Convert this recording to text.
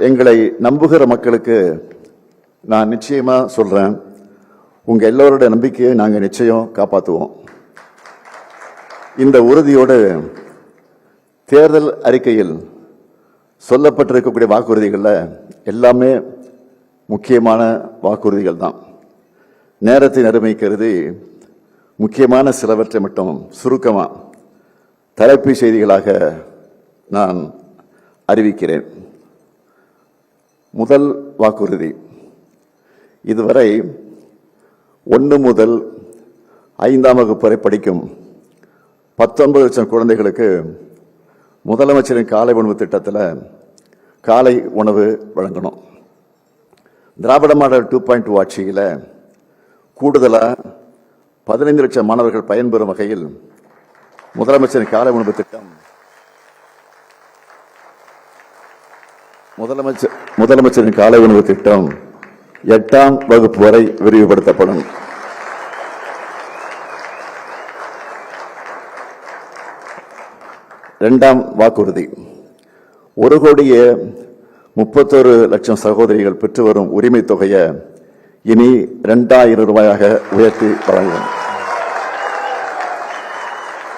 எங்களை நம்புகிற மக்களுக்கு நான் நிச்சயமா சொல்றேன், உங்க எல்லோரோட நம்பிக்கையை நாங்கள் நிச்சயம் காப்பாற்றுவோம். இந்த உறுதியோடு தேர்தல் அறிக்கையில் சொல்லப்பட்டிருக்கக்கூடிய வாக்குறுதிகளில் எல்லாமே முக்கியமான வாக்குறுதிகள் தான். நேரத்தை அருமை கருதி முக்கியமான சிலவற்றை மட்டும் சுருக்கமாக தலைப்பு செய்திகளாக நான் அறிவிக்கிறேன். முதல் வாக்குறுதி, இதுவரை 1 முதல் 5ஆம் வகுப்பு வரை படிக்கும் 19 லட்சம் குழந்தைகளுக்கு முதலமைச்சரின் காலை உணவு திட்டத்தில் காலை உணவு வழங்கணும். திராவிட மாடல் 2.2 ஆட்சியில் கூடுதலாக 15 லட்சம் மாணவர்கள் பயன்பெறும் வகையில் முதலமைச்சரின் காலை உணவு திட்டம் முதலமைச்சரின் காலை உணவு திட்டம் 8ஆம் வகுப்பு வரை விரிவுபடுத்தப்படும். இரண்டாம் வாக்குறுதி, 1,31 லட்சம் சகோதரிகள் பெற்று வரும் உரிமை தொகையை இனி 2,000 ரூபாயாக உயர்த்தி வழங்கும்.